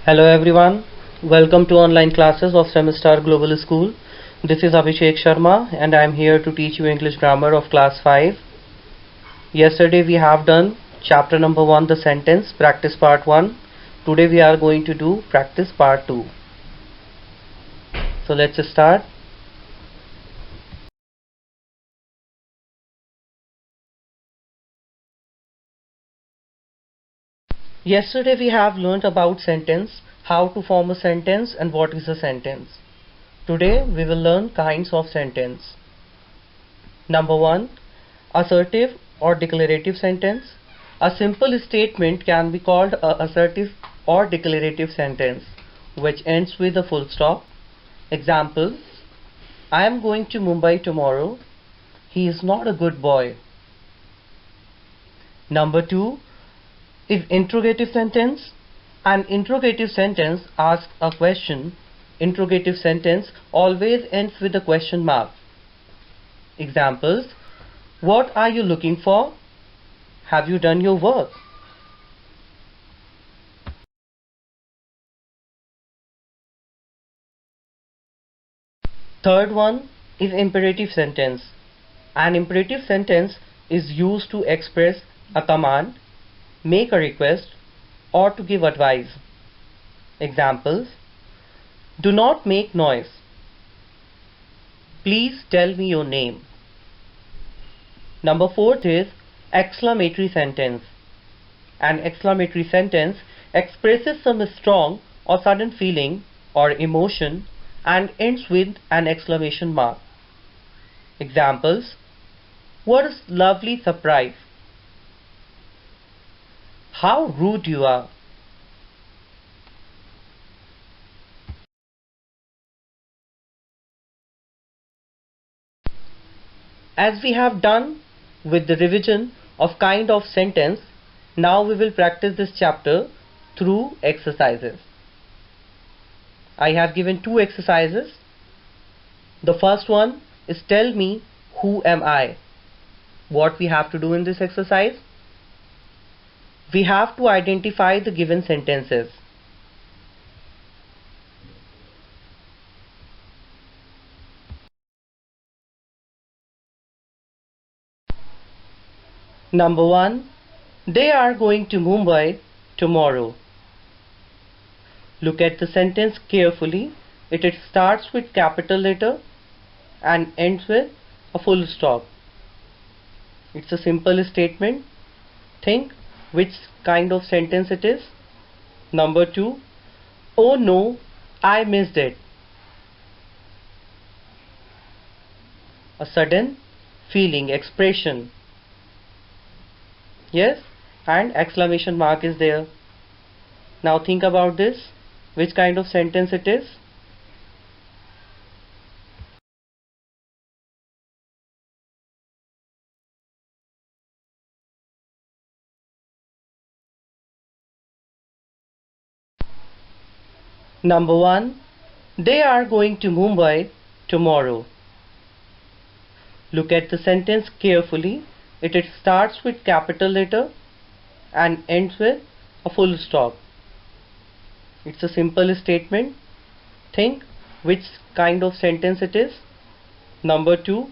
Hello everyone, welcome to online classes of Semestar Global School. This is Abhishek Sharma and I am here to teach you English grammar of class 5. Yesterday we have done chapter number 1, the sentence, practice part 1. Today we are going to do practice part 2. So let's start. Yesterday we have learnt about sentence, how to form a sentence and what is a sentence. Today we will learn kinds of sentence. Number 1, assertive or declarative sentence. A simple statement can be called an assertive or declarative sentence which ends with a full stop. Example: I am going to Mumbai tomorrow. He is not a good boy. Number 2, if interrogative sentence. An interrogative sentence asks a question. Interrogative sentence always ends with a question mark. Examples: what are you looking for? Have you done your work? Third one is imperative sentence. An imperative sentence is used to express a command, make a request, or to give advice. Examples: do not make noise. Please tell me your name. Number 4 is exclamatory sentence. An exclamatory sentence expresses some strong or sudden feeling or emotion and ends with an exclamation mark. Examples: what a lovely surprise. How rude you are. As we have done with the revision of kind of sentence, now we will practice this chapter through exercises. I have given 2 exercises. The first one is tell me who am I. What we have to do in this exercise? We have to identify the given sentences. Number 1, they are going to Mumbai tomorrow. Look at the sentence carefully. It starts with capital letter and ends with a full stop. It's a simple statement. Think which kind of sentence it is. Number 2, oh no, I missed it. A sudden feeling, expression. Yes, and exclamation mark is there. Now think about this. Which kind of sentence it is? Number 1, they are going to Mumbai tomorrow. Look at the sentence carefully. It starts with capital letter and ends with a full stop. It's a simple statement. Think which kind of sentence it is. Number 2,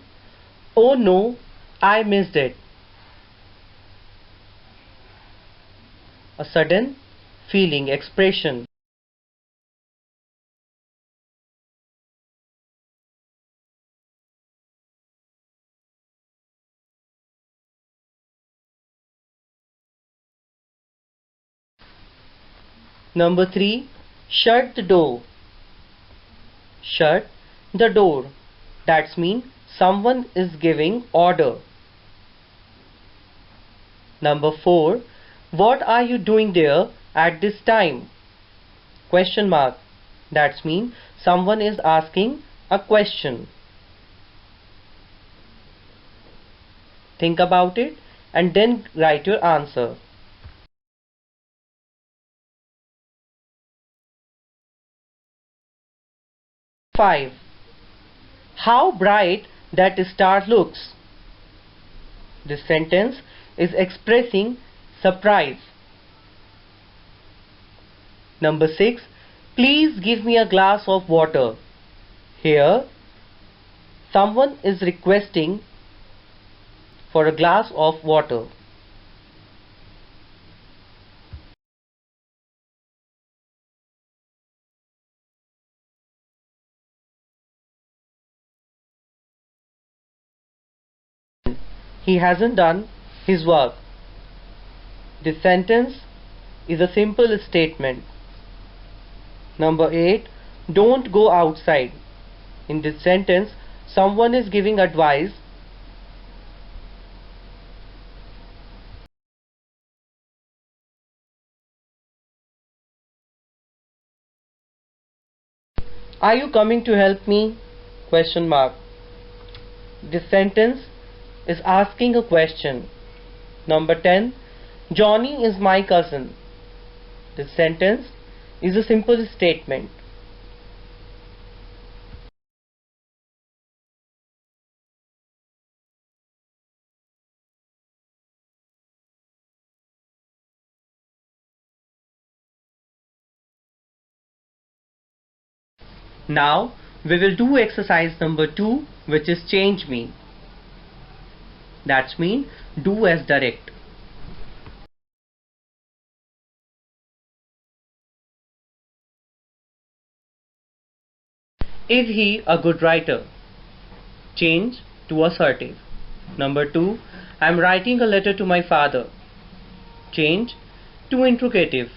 oh no, I missed it. A sudden feeling, expression. Number 3, shut the door. Shut the door. That's mean someone is giving order. Number 4, what are you doing there at this time? Question mark. That's mean someone is asking a question. Think about it and then write your answer. Five. How bright that star looks. This sentence is expressing surprise. Number 6. Please give me a glass of water. Here, someone is requesting for a glass of water. He hasn't done his work. This sentence is a simple statement. Number 8. Don't go outside. In this sentence, someone is giving advice. Are you coming to help me? Question mark. This sentence is asking a question. Number 10. Johnny is my cousin. This sentence is a simple statement. Now we will do exercise number 2, which is change me. That's mean do as direct. Is he a good writer? Change to assertive. Number 2. I am writing a letter to my father. Change to interrogative.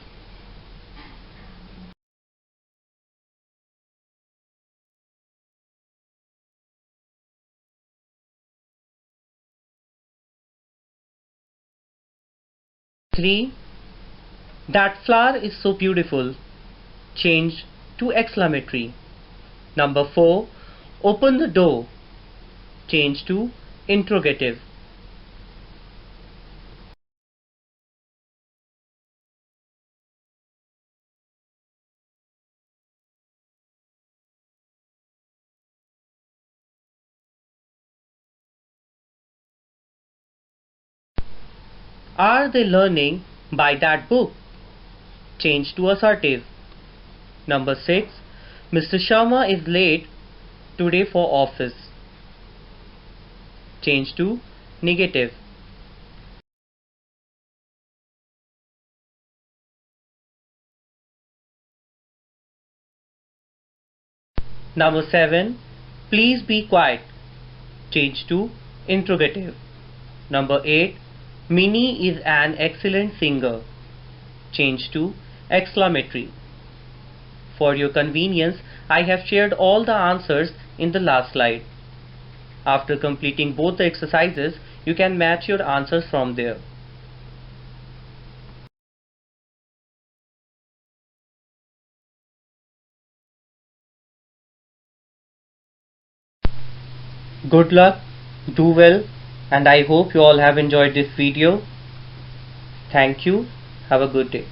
Three. That flower is so beautiful. Change to exclamatory. Number 4. Open the door. Change to interrogative. Are they learning by that book? Change to assertive. Number 6. Mr. Sharma is late today for office. Change to negative. Number 7. Please be quiet. Change to interrogative. Number 8. Minnie is an excellent singer. Change to exclamatory. For your convenience, I have shared all the answers in the last slide. After completing both the exercises, you can match your answers from there. Good luck, do well, and I hope you all have enjoyed this video. Thank you. Have a good day.